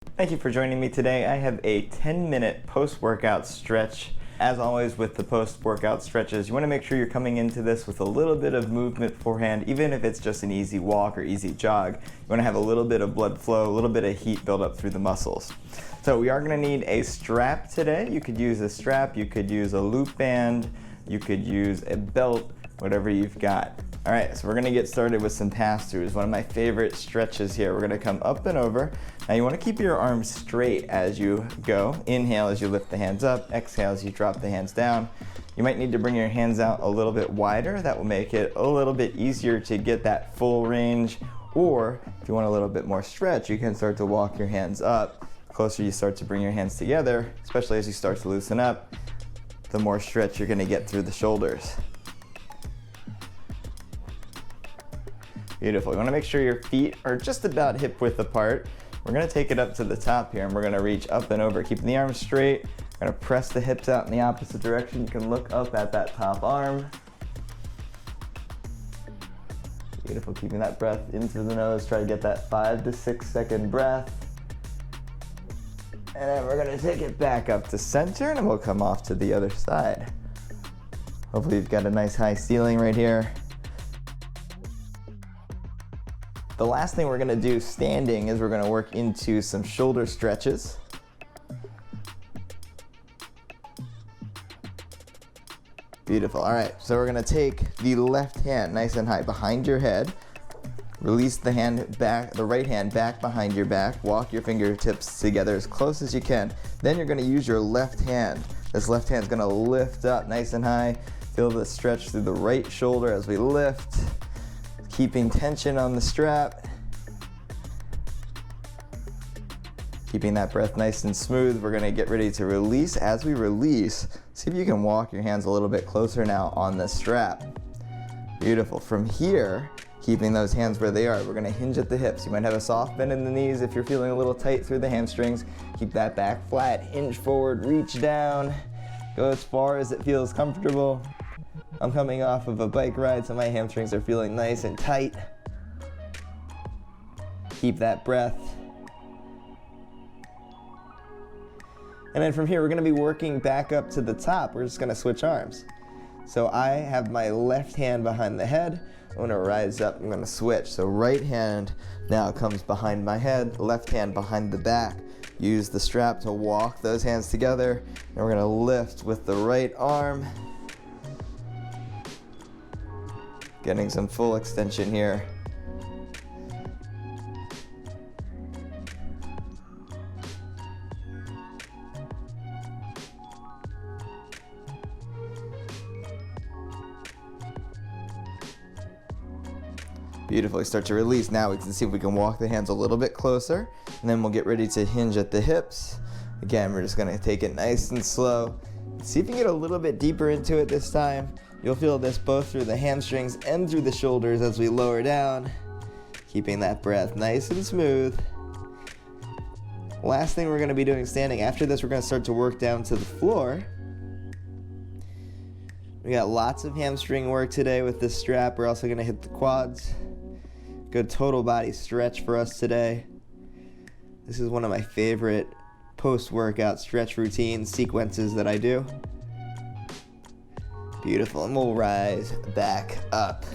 Thank you for joining me today. I have a 10-minute post-workout stretch. As always with the post-workout stretches, you want to make sure you're coming into this with a little bit of movement beforehand, even if it's just an easy walk or easy jog. You want to have a little bit of blood flow, a little bit of heat build up through the muscles. So we are going to need a strap today. You could use a strap, you could use a loop band, you could use a belt, whatever you've got. All right, so we're gonna get started with some pass-throughs. One of my favorite stretches here. We're gonna come up and over. Now you wanna keep your arms straight as you go. Inhale as you lift the hands up, exhale as you drop the hands down. You might need to bring your hands out a little bit wider. That will make it a little bit easier to get that full range. Or if you want a little bit more stretch, you can start to walk your hands up. The closer you start to bring your hands together, especially as you start to loosen up, the more stretch you're gonna get through the shoulders. Beautiful. You want to make sure your feet are just about hip width apart. We're going to take it up to the top here and we're going to reach up and over, keeping the arms straight. We're going to press the hips out in the opposite direction. You can look up at that top arm. Beautiful. Keeping that breath into the nose. Try to get that 5 to 6 second breath. And then we're going to take it back up to center and we'll come off to the other side. Hopefully you've got a nice high ceiling right here. The last thing we're gonna do standing is we're gonna work into some shoulder stretches. Beautiful, all right, so we're gonna take the left hand nice and high behind your head, release the hand back, the right hand back behind your back, walk your fingertips together as close as you can. Then you're gonna use your left hand. This left hand's gonna lift up nice and high. Feel the stretch through the right shoulder as we lift. Keeping tension on the strap. Keeping that breath nice and smooth. We're gonna get ready to release. As we release, see if you can walk your hands a little bit closer now on the strap. Beautiful. From here, keeping those hands where they are, we're gonna hinge at the hips. You might have a soft bend in the knees if you're feeling a little tight through the hamstrings. Keep that back flat, hinge forward, reach down. Go as far as it feels comfortable. I'm coming off of a bike ride, so my hamstrings are feeling nice and tight. Keep that breath. And then from here, we're gonna be working back up to the top. We're just gonna switch arms. So I have my left hand behind the head. I'm gonna rise up, I'm gonna switch. So right hand now comes behind my head, left hand behind the back. Use the strap to walk those hands together. And we're gonna lift with the right arm. Getting some full extension here. Beautifully, start to release. Now we can see if we can walk the hands a little bit closer, and then we'll get ready to hinge at the hips. Again, we're just gonna take it nice and slow. See if you can get a little bit deeper into it this time. You'll feel this both through the hamstrings and through the shoulders as we lower down. Keeping that breath nice and smooth. Last thing we're gonna be doing standing. After this, we're gonna start to work down to the floor. We got lots of hamstring work today with this strap. We're also gonna hit the quads. Good total body stretch for us today. This is one of my favorite post-workout stretch routine sequences that I do. Beautiful, and we'll rise back up.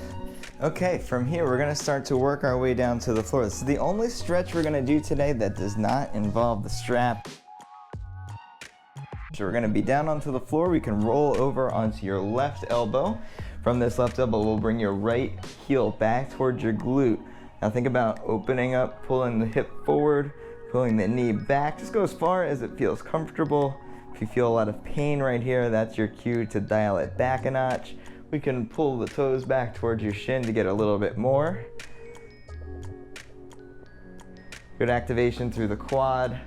Okay, from here we're gonna start to work our way down to the floor. This is the only stretch we're gonna do today that does not involve the strap. So we're gonna be down onto the floor. We can roll over onto your left elbow. From this left elbow, we'll bring your right heel back towards your glute. Now think about opening up, pulling the hip forward, pulling the knee back. Just go as far as it feels comfortable. If you feel a lot of pain right here, that's your cue to dial it back a notch. We can pull the toes back towards your shin to get a little bit more. Good activation through the quad.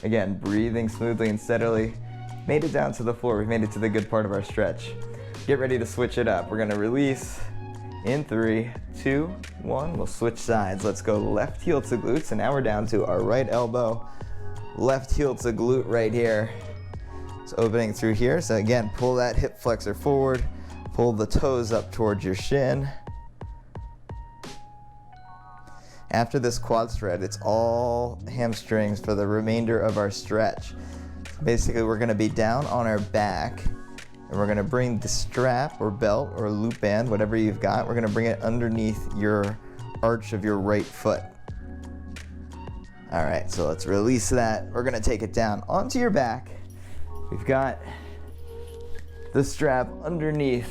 Again, breathing smoothly and steadily. Made it down to the floor. We've made it to the good part of our stretch. Get ready to switch it up. We're gonna release in 3, 2, 1. We'll switch sides. Let's go left heel to glutes, and now we're down to our right elbow. Left heel to glute right here. It's opening through here. So again, pull that hip flexor forward. Pull the toes up towards your shin. After this quad strut, it's all hamstrings for the remainder of our stretch. Basically, we're gonna be down on our back, and we're gonna bring the strap or belt or loop band, whatever you've got, we're gonna bring it underneath your arch of your right foot. All right, so let's release that. We're gonna take it down onto your back. We've got the strap underneath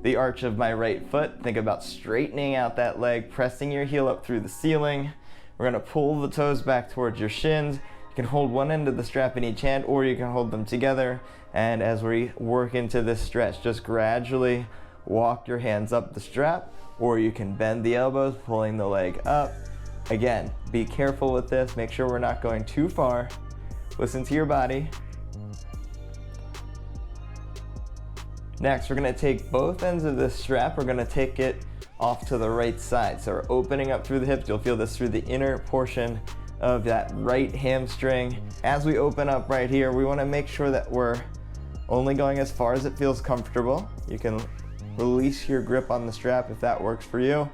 the arch of my right foot. Think about straightening out that leg, pressing your heel up through the ceiling. We're gonna pull the toes back towards your shins. You can hold one end of the strap in each hand, or you can hold them together. And as we work into this stretch, just gradually walk your hands up the strap, or you can bend the elbows, pulling the leg up. Again, be careful with this. Make sure we're not going too far. Listen to your body. Next, we're gonna take both ends of this strap. We're gonna take it off to the right side. So we're opening up through the hips. You'll feel this through the inner portion of that right hamstring. As we open up right here, we wanna make sure that we're only going as far as it feels comfortable. You can release your grip on the strap if that works for you.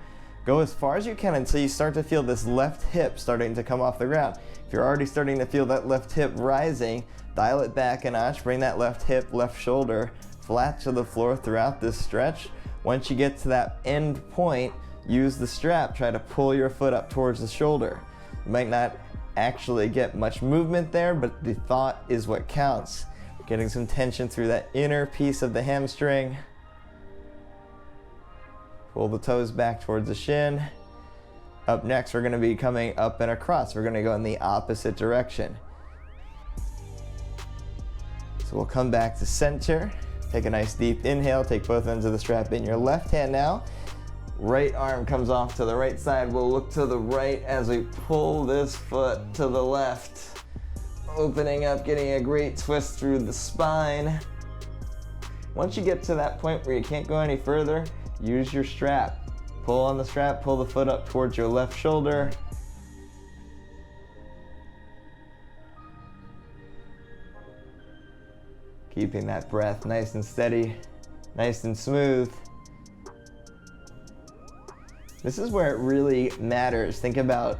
Go as far as you can until you start to feel this left hip starting to come off the ground. If you're already starting to feel that left hip rising, dial it back a notch, bring that left hip, left shoulder flat to the floor throughout this stretch. Once you get to that end point, use the strap, try to pull your foot up towards the shoulder. You might not actually get much movement there, but the thought is what counts. Getting some tension through that inner piece of the hamstring. Pull the toes back towards the shin. Up next, we're gonna be coming up and across. We're gonna go in the opposite direction. So we'll come back to center. Take a nice deep inhale, take both ends of the strap in your left hand now. Right arm comes off to the right side. We'll look to the right as we pull this foot to the left. Opening up, getting a great twist through the spine. Once you get to that point where you can't go any further, use your strap. Pull on the strap, pull the foot up towards your left shoulder. Keeping that breath nice and steady, nice and smooth. This is where it really matters. Think about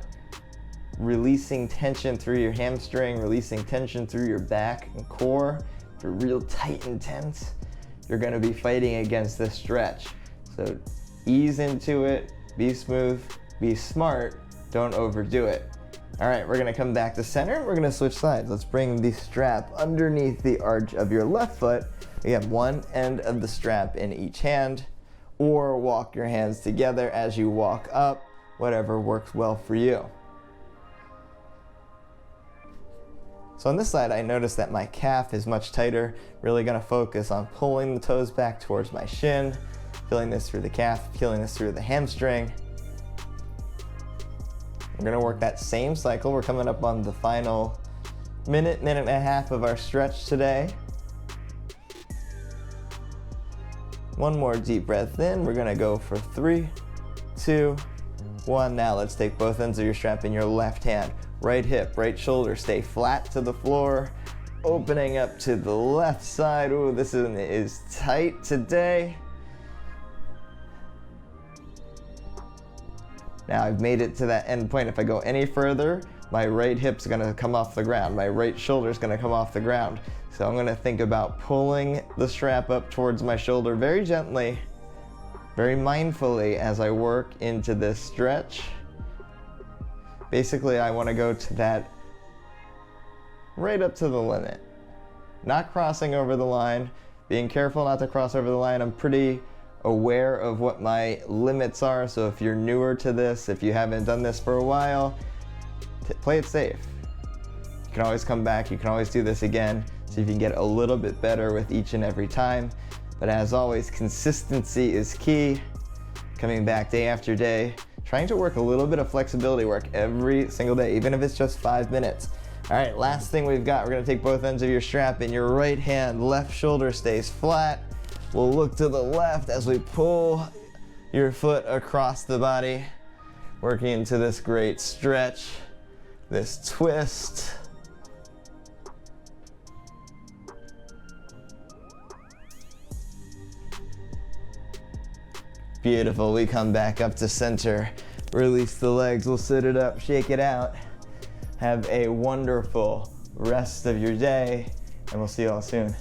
releasing tension through your hamstring, releasing tension through your back and core. If you're real tight and tense, you're gonna be fighting against this stretch. So ease into it, be smooth, be smart, don't overdo it. All right, we're gonna come back to center. We're gonna switch sides. Let's bring the strap underneath the arch of your left foot. Again, one end of the strap in each hand, or walk your hands together as you walk up, whatever works well for you. So on this side, I noticed that my calf is much tighter. Really gonna focus on pulling the toes back towards my shin, feeling this through the calf, feeling this through the hamstring. We're gonna work that same cycle. We're coming up on the final minute and a half of our stretch today. One more deep breath in. We're gonna go for 3, 2, 1. Now let's take both ends of your strap in your left hand. Right hip, right shoulder, stay flat to the floor. Opening up to the left side. Ooh, this is tight today. Now I've made it to that end point. If I go any further, my right hip's gonna come off the ground. My right shoulder's gonna come off the ground. So I'm gonna think about pulling the strap up towards my shoulder very gently, very mindfully as I work into this stretch. Basically, I wanna go to that right up to the limit. Not crossing over the line, being careful not to cross over the line. I'm pretty aware of what my limits are, so if you're newer to this, if you haven't done this for a while, play it safe. You can always come back, you can always do this again, so you can get a little bit better with each and every time. But as always, consistency is key. Coming back day after day, trying to work a little bit of flexibility work every single day, even if it's just 5 minutes. All right, last thing we've got, we're gonna take both ends of your strap in your right hand, left shoulder stays flat. We'll look to the left as we pull your foot across the body, working into this great stretch, this twist. Beautiful, we come back up to center. Release the legs, we'll sit it up, shake it out. Have a wonderful rest of your day, and we'll see you all soon.